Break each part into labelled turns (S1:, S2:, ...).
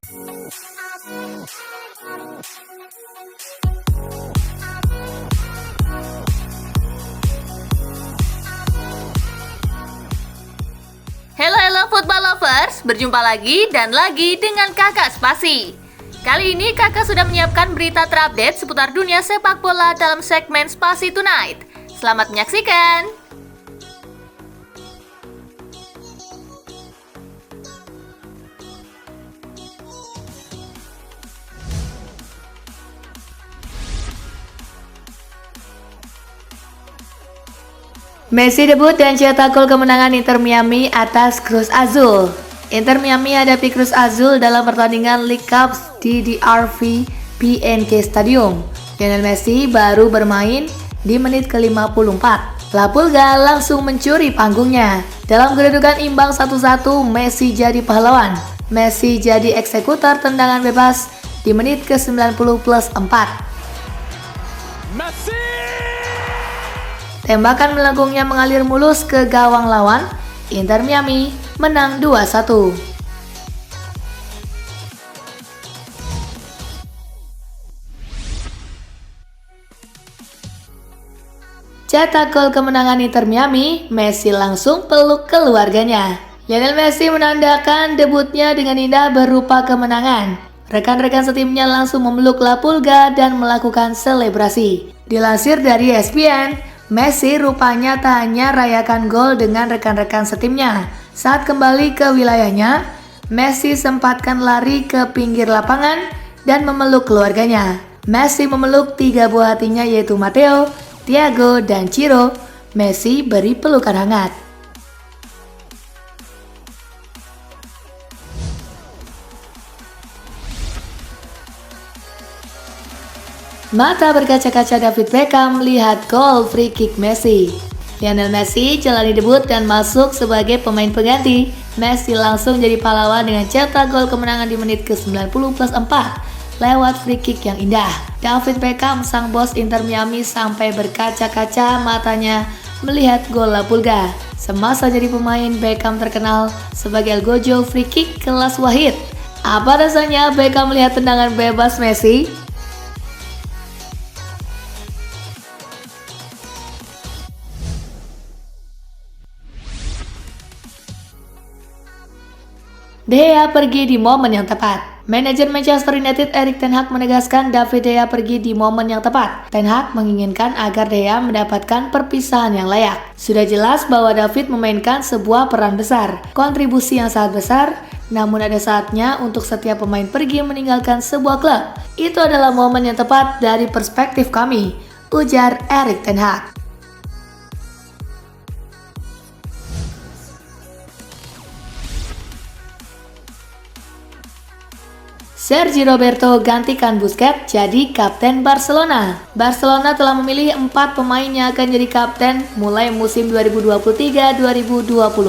S1: Halo football lovers, berjumpa lagi dan lagi dengan Kakak Spasi. Kali ini Kakak sudah menyiapkan berita terupdate seputar dunia sepak bola dalam segmen Spasi Tonight. Selamat menyaksikan. Messi debut dan cetak gol kemenangan Inter Miami atas Cruz Azul. Inter Miami hadapi Cruz Azul dalam pertandingan League Cup di DRV PNK Stadium. Lionel Messi baru bermain di menit ke-54. La Pulga langsung mencuri panggungnya. Dalam kedudukan imbang 1-1, Messi jadi pahlawan. Messi jadi eksekutor tendangan bebas di menit ke-90 plus 4. Messi! Tembakan melengkungnya mengalir mulus ke gawang lawan. Inter Miami menang 2-1. Cetak gol kemenangan Inter Miami, Messi langsung peluk keluarganya. Lionel Messi menandakan debutnya dengan indah berupa kemenangan. Rekan-rekan setimnya langsung memeluk La Pulga dan melakukan selebrasi. Dilansir dari ESPN, Messi rupanya tak hanya rayakan gol dengan rekan-rekan setimnya. Saat kembali ke wilayahnya, Messi sempatkan lari ke pinggir lapangan dan memeluk keluarganya. Messi memeluk 3 buah hatinya yaitu Matteo, Thiago, dan Ciro. Messi beri pelukan hangat. Mata berkaca-kaca David Beckham melihat gol free kick Messi. Lionel Messi jalani debut dan masuk sebagai pemain pengganti. Messi langsung jadi pahlawan dengan cetak gol kemenangan di menit ke-90 plus 4 lewat free kick yang indah. David Beckham, sang bos Inter Miami, sampai berkaca-kaca matanya melihat gol La Pulga. Semasa jadi pemain, Beckham terkenal sebagai El Gojo free kick kelas wahid. Apa rasanya Beckham melihat tendangan bebas Messi? De Gea pergi di momen yang tepat. Manajer Manchester United Erik ten Hag menegaskan David De Gea pergi di momen yang tepat. Ten Hag menginginkan agar De Gea mendapatkan perpisahan yang layak. Sudah jelas bahwa David memainkan sebuah peran besar, kontribusi yang sangat besar, namun ada saatnya untuk setiap pemain pergi meninggalkan sebuah klub. Itu adalah momen yang tepat dari perspektif kami, ujar Erik ten Hag. Sergio Roberto gantikan Busquets jadi kapten Barcelona. Barcelona telah memilih 4 pemain yang akan jadi kapten mulai musim 2023-2024.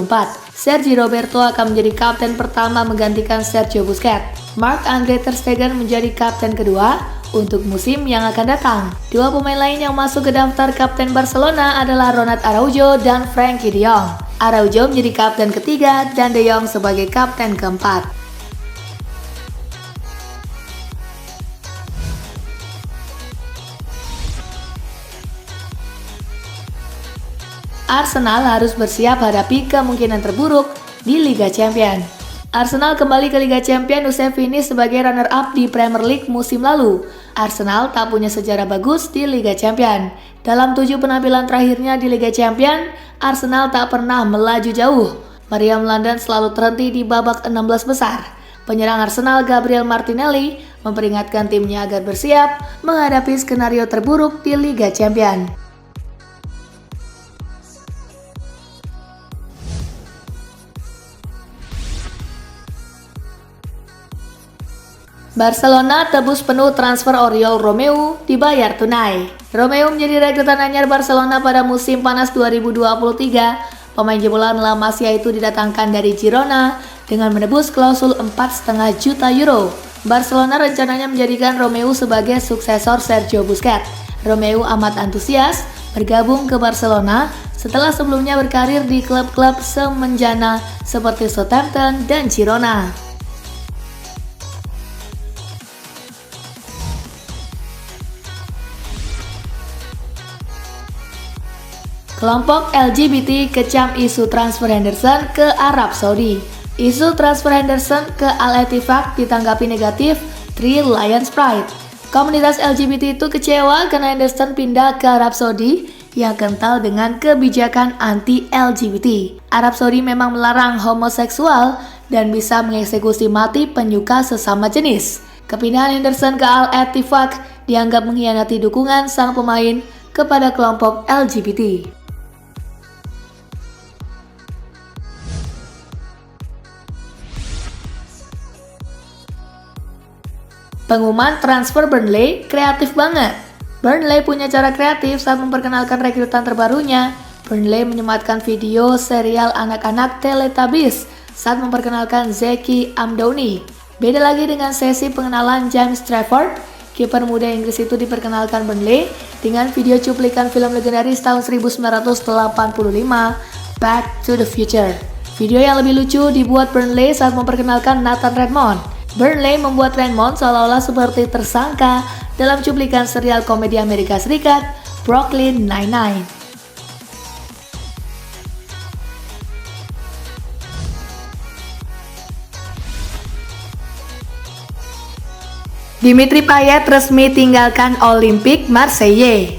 S1: Sergio Roberto akan menjadi kapten pertama menggantikan Sergio Busquets. Marc-Andre ter Stegen menjadi kapten kedua untuk musim yang akan datang. 2 pemain lain yang masuk ke daftar kapten Barcelona adalah Ronald Araujo dan Frenkie de Jong. Araujo menjadi kapten ketiga dan de Jong sebagai kapten keempat. Arsenal harus bersiap hadapi kemungkinan terburuk di Liga Champions. Arsenal kembali ke Liga Champions usai finish sebagai runner-up di Premier League musim lalu. Arsenal tak punya sejarah bagus di Liga Champions. Dalam 7 penampilan terakhirnya di Liga Champions, Arsenal tak pernah melaju jauh. Meriam London selalu terhenti di babak 16 besar. Penyerang Arsenal Gabriel Martinelli memperingatkan timnya agar bersiap menghadapi skenario terburuk di Liga Champions. Barcelona tebus penuh transfer Oriol Romeu dibayar tunai. Romeu menjadi rekrutan anyar Barcelona pada musim panas 2023. Pemain jebolan La Masia itu didatangkan dari Girona dengan menebus klausul 4,5 juta euro. Barcelona rencananya menjadikan Romeu sebagai suksesor Sergio Busquets. Romeu amat antusias bergabung ke Barcelona setelah sebelumnya berkarir di klub-klub semenjana seperti Southampton dan Girona. Kelompok LGBT kecam isu transfer Henderson ke Arab Saudi. Isu transfer Henderson ke Al-Ettifaq ditanggapi negatif Three Lions Pride. Komunitas LGBT itu kecewa karena Henderson pindah ke Arab Saudi yang kental dengan kebijakan anti-LGBT. Arab Saudi memang melarang homoseksual dan bisa mengeksekusi mati penyuka sesama jenis. Kepindahan Henderson ke Al-Ettifaq dianggap mengkhianati dukungan sang pemain kepada kelompok LGBT. Pengumuman transfer Burnley kreatif banget. Burnley punya cara kreatif saat memperkenalkan rekrutan terbarunya. Burnley menyematkan video serial anak-anak Teletubbies saat memperkenalkan Zeki Amdouni. Beda lagi dengan sesi pengenalan James Trafford, kiper muda Inggris itu diperkenalkan Burnley dengan video cuplikan film legendaris tahun 1985, Back to the Future. Video yang lebih lucu dibuat Burnley saat memperkenalkan Nathan Redmond. Burnley membuat Redmond seolah-olah seperti tersangka dalam cuplikan serial komedi Amerika Serikat, Brooklyn Nine-Nine. Dimitri Payet resmi tinggalkan Olympique Marseille.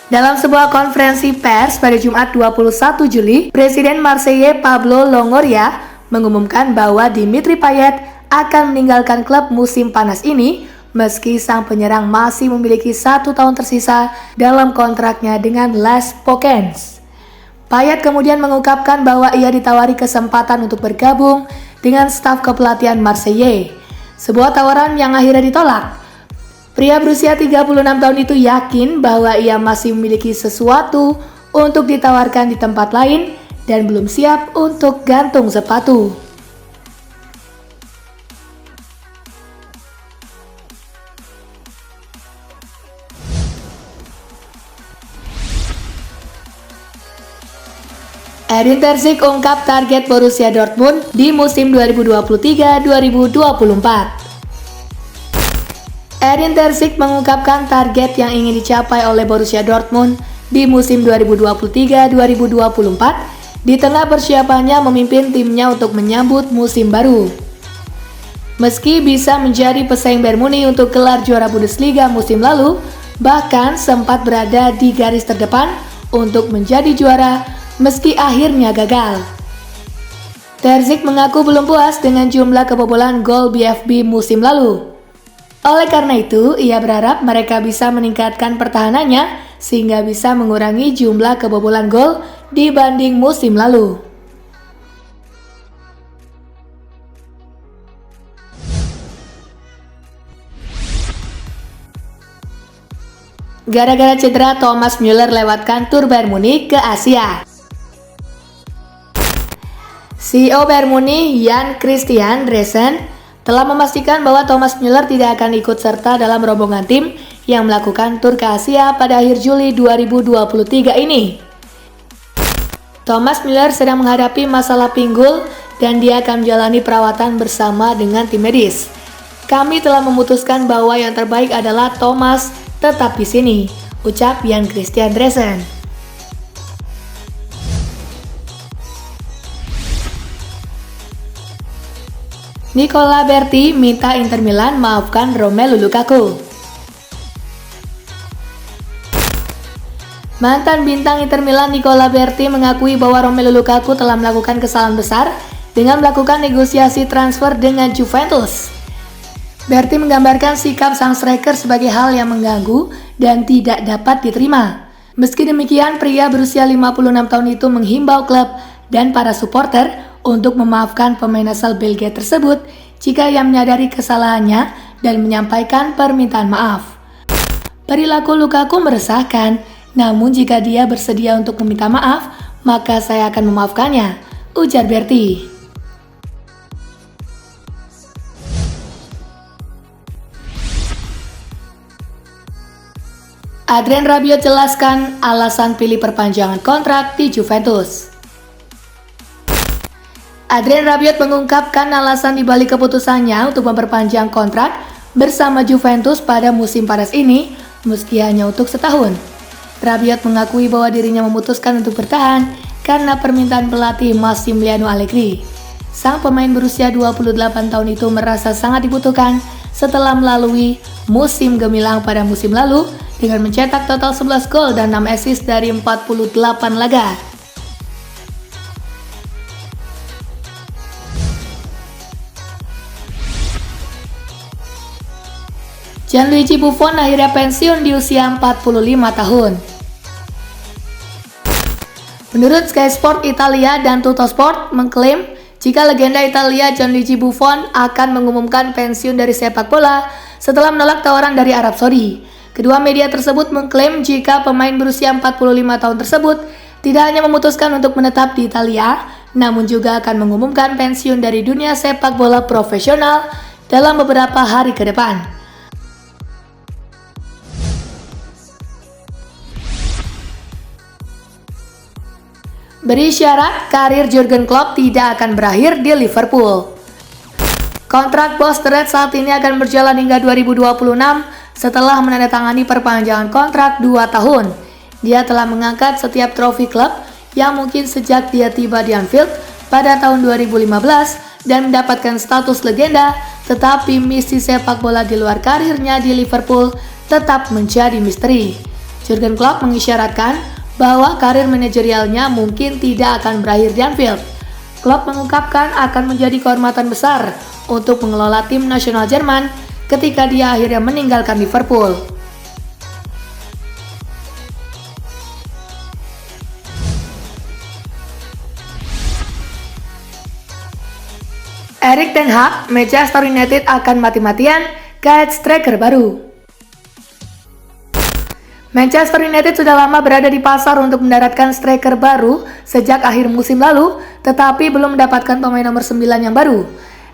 S1: Dalam sebuah konferensi pers pada Jumat 21 Juli, Presiden Marseille Pablo Longoria mengumumkan bahwa Dimitri Payet akan meninggalkan klub musim panas ini meski sang penyerang masih memiliki 1 tahun tersisa dalam kontraknya dengan Les Pokans. Payet kemudian mengungkapkan bahwa ia ditawari kesempatan untuk bergabung dengan staf kepelatihan Marseille, sebuah tawaran yang akhirnya ditolak. Pria berusia 36 tahun itu yakin bahwa ia masih memiliki sesuatu untuk ditawarkan di tempat lain dan belum siap untuk gantung sepatu. Edin Terzic ungkap target Borussia Dortmund di musim 2023-2024. Edin Terzic mengungkapkan target yang ingin dicapai oleh Borussia Dortmund di musim 2023-2024 di tengah persiapannya memimpin timnya untuk menyambut musim baru. Meski bisa menjadi pesaing Bayern Munich untuk gelar juara Bundesliga musim lalu, bahkan sempat berada di garis terdepan untuk menjadi juara meski akhirnya gagal. Terzic mengaku belum puas dengan jumlah kebobolan gol BVB musim lalu. Oleh karena itu, ia berharap mereka bisa meningkatkan pertahanannya sehingga bisa mengurangi jumlah kebobolan gol dibanding musim lalu. Gara-gara cedera, Thomas Müller lewatkan tur Bayern Munich ke Asia. CEO Bayern Munich Jan Christian Dreesen telah memastikan bahwa Thomas Müller tidak akan ikut serta dalam rombongan tim yang melakukan tur ke Asia pada akhir Juli 2023 ini. Thomas Müller sedang menghadapi masalah pinggul dan dia akan menjalani perawatan bersama dengan tim medis. Kami telah memutuskan bahwa yang terbaik adalah Thomas tetap di sini, ucap Jan Christian Dreesen. Nicola Berti minta Inter Milan maafkan Romelu Lukaku. Mantan bintang Inter Milan Nicola Berti mengakui bahwa Romelu Lukaku telah melakukan kesalahan besar dengan melakukan negosiasi transfer dengan Juventus. Berti menggambarkan sikap sang striker sebagai hal yang mengganggu dan tidak dapat diterima. Meski demikian, pria berusia 56 tahun itu menghimbau klub dan para supporter untuk memaafkan pemain asal Belgia tersebut jika ia menyadari kesalahannya dan menyampaikan permintaan maaf. Perilaku Lukaku meresahkan, namun jika dia bersedia untuk meminta maaf, maka saya akan memaafkannya, ujar Berti. Adrien Rabiot jelaskan alasan pilih perpanjangan kontrak di Juventus. Adrien Rabiot mengungkapkan alasan dibalik keputusannya untuk memperpanjang kontrak bersama Juventus pada musim panas ini, meski hanya untuk setahun. Rabiot mengakui bahwa dirinya memutuskan untuk bertahan karena permintaan pelatih Massimiliano Allegri. Sang pemain berusia 28 tahun itu merasa sangat dibutuhkan setelah melalui musim gemilang pada musim lalu dengan mencetak total 11 gol dan 6 assist dari 48 laga. Gianluigi Buffon akhirnya pensiun di usia 45 tahun. Menurut Sky Sport Italia dan Tuttosport mengklaim jika legenda Italia Gianluigi Buffon akan mengumumkan pensiun dari sepak bola setelah menolak tawaran dari Arab Saudi. Kedua media tersebut mengklaim jika pemain berusia 45 tahun tersebut tidak hanya memutuskan untuk menetap di Italia, namun juga akan mengumumkan pensiun dari dunia sepak bola profesional dalam beberapa hari ke depan. Berisyarat karir Jurgen Klopp tidak akan berakhir di Liverpool. Kontrak Bos The Reds saat ini akan berjalan hingga 2026 setelah menandatangani perpanjangan kontrak 2 tahun. Dia telah mengangkat setiap trofi klub yang mungkin sejak dia tiba di Anfield pada tahun 2015 dan mendapatkan status legenda, tetapi misi sepak bola di luar karirnya di Liverpool tetap menjadi misteri. Jurgen Klopp mengisyaratkan bahwa karir manajerialnya mungkin tidak akan berakhir di Anfield. Klopp mengungkapkan akan menjadi kehormatan besar untuk mengelola tim nasional Jerman ketika dia akhirnya meninggalkan Liverpool. Erik ten Hag, Manchester United akan mati-matian gait striker baru. Manchester United sudah lama berada di pasar untuk mendaratkan striker baru sejak akhir musim lalu, tetapi belum mendapatkan pemain nomor 9 yang baru.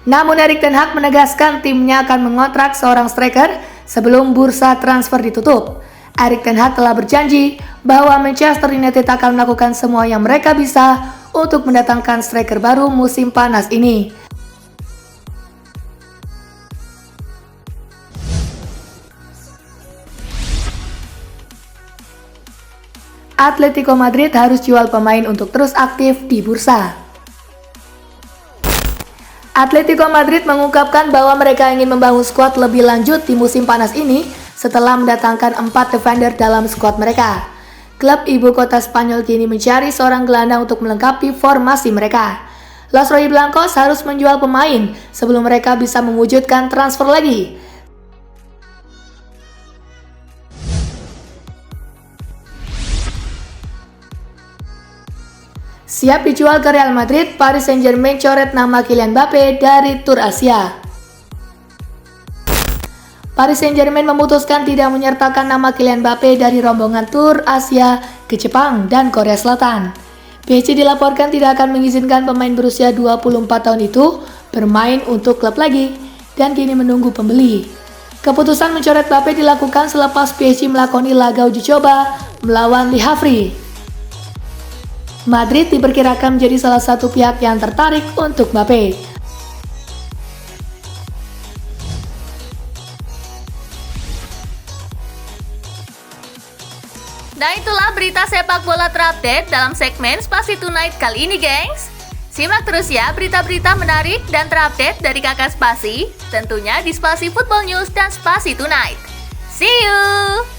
S1: Namun Erik ten Hag menegaskan timnya akan mengontrak seorang striker sebelum bursa transfer ditutup. Erik ten Hag telah berjanji bahwa Manchester United akan melakukan semua yang mereka bisa untuk mendatangkan striker baru musim panas ini. Atletico Madrid harus jual pemain untuk terus aktif di bursa. Atletico Madrid mengungkapkan bahwa mereka ingin membangun skuad lebih lanjut di musim panas ini setelah mendatangkan 4 defender dalam skuad mereka. Klub ibu kota Spanyol kini mencari seorang gelandang untuk melengkapi formasi mereka. Los Rojiblancos harus menjual pemain sebelum mereka bisa mewujudkan transfer lagi. Siap dijual ke Real Madrid, Paris Saint-Germain coret nama Kylian Mbappe dari Tur Asia. Paris Saint-Germain memutuskan tidak menyertakan nama Kylian Mbappe dari rombongan Tur Asia ke Jepang dan Korea Selatan. PSG dilaporkan tidak akan mengizinkan pemain berusia 24 tahun itu bermain untuk klub lagi dan kini menunggu pembeli. Keputusan mencoret Mbappe dilakukan selepas PSG melakoni laga uji coba melawan Le Havre. Madrid diperkirakan menjadi salah satu pihak yang tertarik untuk Mbappe.
S2: Nah itulah berita sepak bola terupdate dalam segmen Spasi Tonight kali ini, gengs. Simak terus ya berita-berita menarik dan terupdate dari kakak Spasi, tentunya di Spasi Football News dan Spasi Tonight. See you!